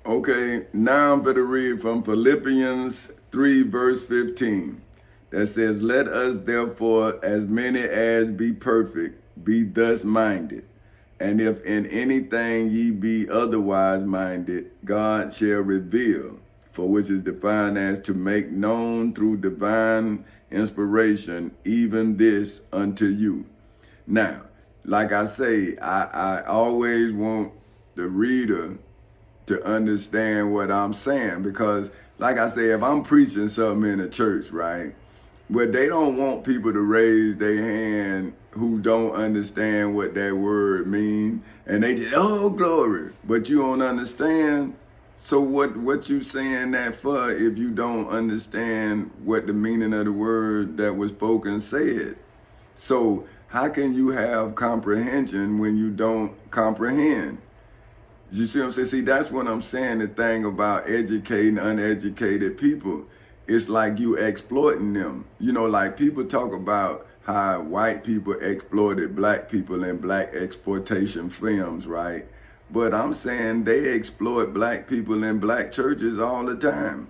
Okay, now I'm going to read from Philippians 3, verse 15. That says, let us therefore, as many as be perfect, be thus minded. And if in anything ye be otherwise minded, God shall reveal, for which is defined as to make known through divine inspiration, even this unto you. Now, like I say, I always want the reader to understand what I'm saying, because like I say, if I'm preaching something in a church, right, where they don't want people to raise their hand who don't understand what that word means, and they just, oh, glory, but you don't understand. So what you saying that for if you don't understand what the meaning of the word that was spoken said? So how can you have comprehension when you don't comprehend? You see what I'm saying? See, that's what I'm saying. The thing about educating uneducated people, it's like you exploiting them. You know, like people talk about how white people exploited black people in black exploitation films, right? But I'm saying they exploit black people in black churches all the time,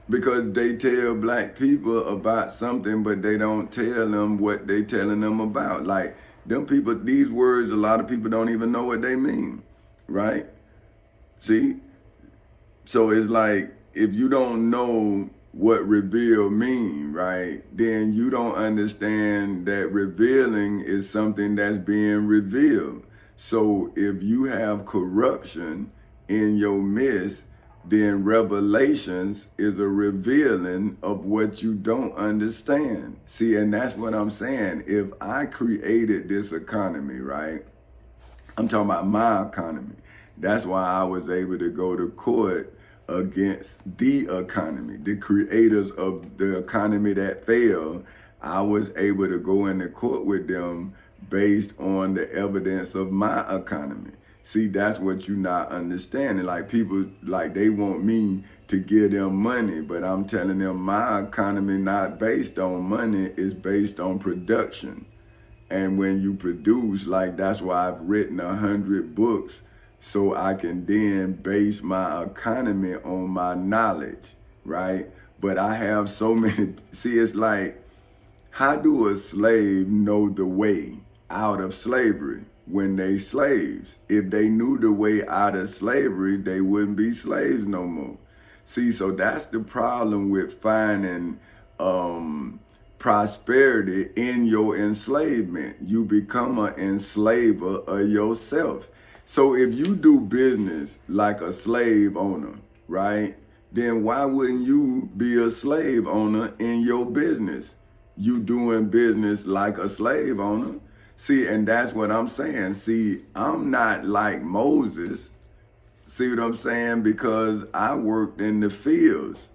because they tell black people about something, but they don't tell them what they telling them about. Like them people, these words, a lot of people don't even know what they mean, right? See? So it's like, if you don't know what reveal mean, right, then you don't understand that revealing is something that's being revealed. So if you have corruption in your midst, then revelations is a revealing of what you don't understand. See, and that's what I'm saying. If I created this economy, right, I'm talking about my economy. That's why I was able to go to court against the economy, the creators of the economy that failed. I was able to go into court with them based on the evidence of my economy. See, that's what you're not understanding. Like people, like they want me to give them money, but I'm telling them my economy not based on money, it's based on production. And when you produce, like that's why I've written 100 books, so I can then base my economy on my knowledge, right? But I have so many, see, it's like, how do a slave know the way out of slavery when they slaves? If they knew the way out of slavery, they wouldn't be slaves no more. See, so that's the problem with finding prosperity in your enslavement. You become an enslaver of yourself. So if you do business like a slave owner, right, then why wouldn't you be a slave owner in your business? You doing business like a slave owner. See, and that's what I'm saying. See, I'm not like Moses. See what I'm saying? Because I worked in the fields.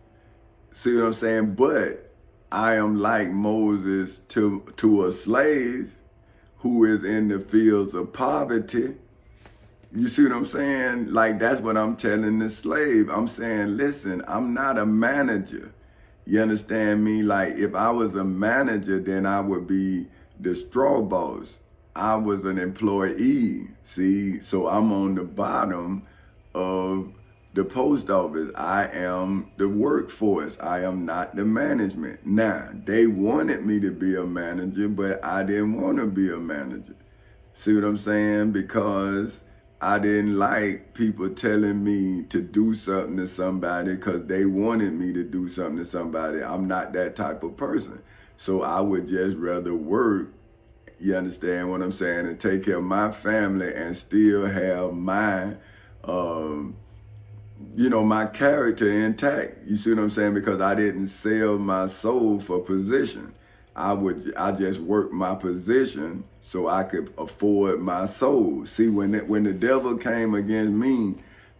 See what I'm saying? But I am like Moses to a slave who is in the fields of poverty. You see what I'm saying? Like, that's what I'm telling the slave. I'm saying, listen, I'm not a manager. You understand me? Like, if I was a manager, then I would be the straw boss. I was an employee, see? So I'm on the bottom of the post office. I am the workforce. I am not the management. Now, they wanted me to be a manager, but I didn't want to be a manager. See what I'm saying? Because I didn't like people telling me to do something to somebody because they wanted me to do something to somebody. I'm not that type of person. So I would just rather work, you understand what I'm saying, and take care of my family and still have my, my character intact. You see what I'm saying? Because I didn't sell my soul for position. I just worked my position so I could afford my soul. See, when the devil came against me,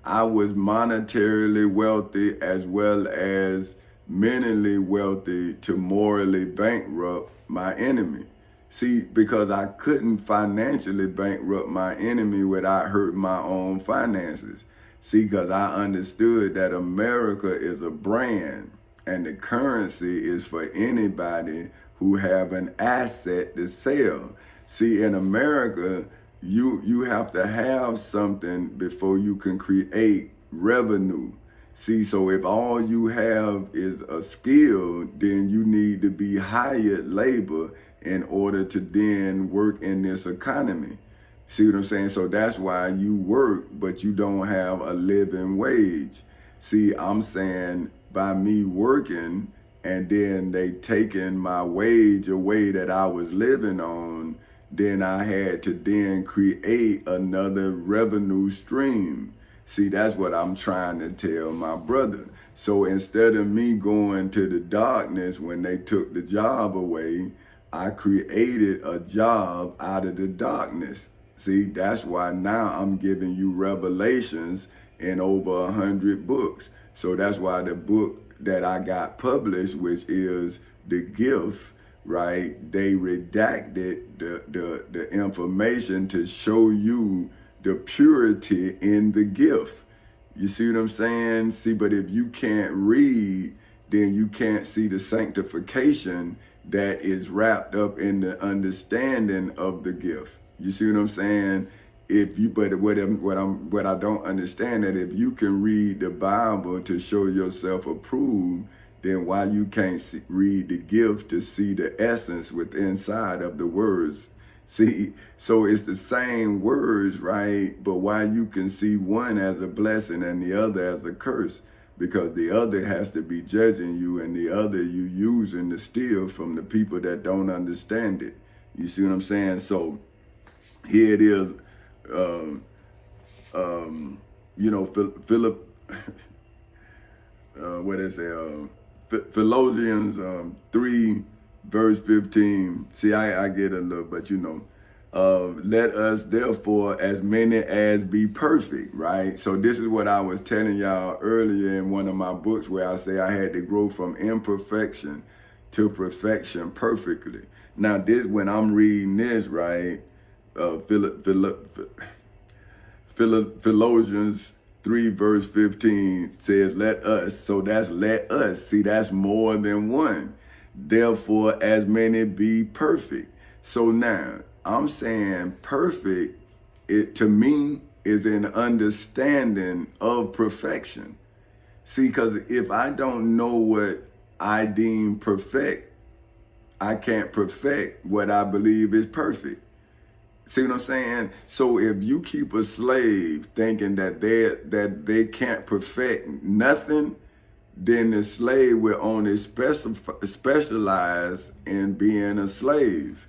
I was monetarily wealthy as well as mentally wealthy to morally bankrupt my enemy. See, because I couldn't financially bankrupt my enemy without hurting my own finances. See, because I understood that America is a brand and the currency is for anybody who have an asset to sell. See, in America, you have to have something before you can create revenue. See, so if all you have is a skill, then you need to be hired labor in order to then work in this economy. See what I'm saying? So that's why you work, but you don't have a living wage. See, I'm saying by me working and then they taking my wage away that I was living on, then I had to then create another revenue stream. See, that's what I'm trying to tell my brother. So instead of me going to the darkness when they took the job away, I created a job out of the darkness. See, that's why now I'm giving you revelations in over 100 books. So that's why the book that I got published, which is The Gift, right? They redacted the information to show you the purity in the gift. You see what I'm saying? See, but if you can't read, then you can't see the sanctification that is wrapped up in the understanding of the gift. You see what I'm saying? If you, but what I don't understand that if you can read the Bible to show yourself approved, then why you can't read the gift to see the essence within inside of the words? See, so it's the same words, right? But why you can see one as a blessing and the other as a curse? Because the other has to be judging you and the other you using to steal from the people that don't understand it. You see what I'm saying? So here it is, you know, Philip, what is it? Philippians 3 verse 15. See, I get a little, but you know, let us therefore as many as be perfect, right? So this is what I was telling y'all earlier in one of my books where I say I had to grow from imperfection to perfection perfectly. Now this, when I'm reading this, right, Philippians 3 verse 15 says, let us. So that's let us. See, that's more than one. Therefore, as many be perfect. So now I'm saying perfect, it to me is an understanding of perfection. See, because if I don't know what I deem perfect, I can't perfect what I believe is perfect. See what I'm saying? So if you keep a slave thinking that they can't perfect nothing, then the slave will only specialize in being a slave.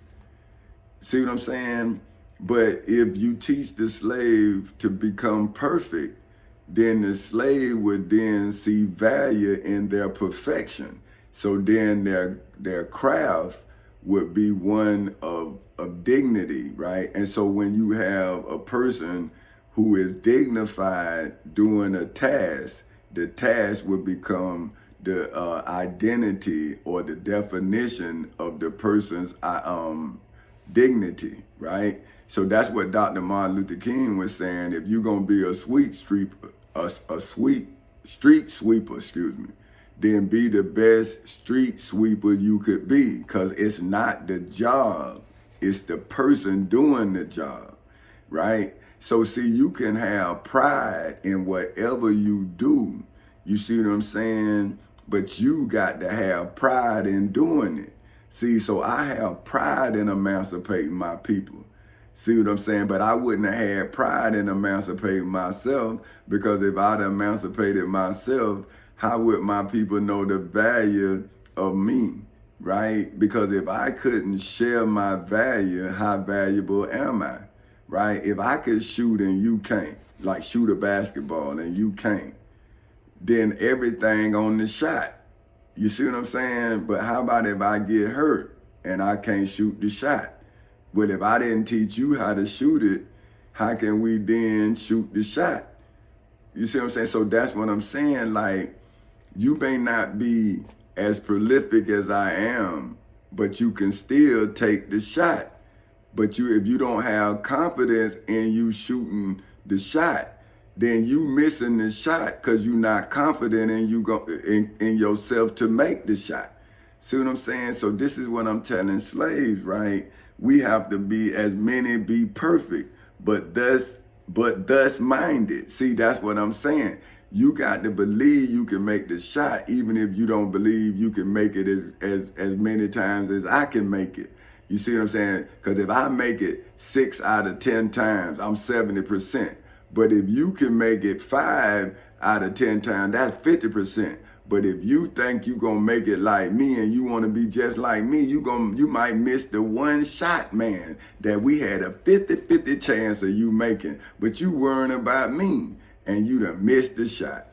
See what I'm saying? But if you teach the slave to become perfect, then the slave would then see value in their perfection. So then their craft would be one of dignity, right? And so when you have a person who is dignified doing a task, the task would become the identity or the definition of the person's dignity, right? So that's what Dr. Martin Luther King was saying. If you're gonna be a street sweeper, then be the best street sweeper you could be, because it's not the job, it's the person doing the job, right? So see, you can have pride in whatever you do. You see what I'm saying? But you got to have pride in doing it. See, so I have pride in emancipating my people. See what I'm saying? But I wouldn't have had pride in emancipating myself, because if I'd emancipated myself, how would my people know the value of me, right? Because if I couldn't share my value, how valuable am I, right? If I could shoot and you can't, like shoot a basketball and you can't, then everything on the shot. You see what I'm saying? But how about if I get hurt and I can't shoot the shot? But if I didn't teach you how to shoot it, how can we then shoot the shot? You see what I'm saying? So that's what I'm saying. Like, you may not be as prolific as I am, but you can still take the shot. But if you don't have confidence in you shooting the shot, then you missing the shot because you're not confident in yourself to make the shot. See what I'm saying? So this is what I'm telling slaves, right? We have to be as many be perfect, but thus minded. See, that's what I'm saying. You got to believe you can make the shot, even if you don't believe you can make it as many times as I can make it. You see what I'm saying? Because if I make it 6 out of 10 times, I'm 70%. But if you can make it 5 out of 10 times, that's 50%. But if you think you're going to make it like me and you want to be just like me, you might miss the one shot, man, that we had a 50-50 chance of you making. But you worrying about me and you done missed the shot.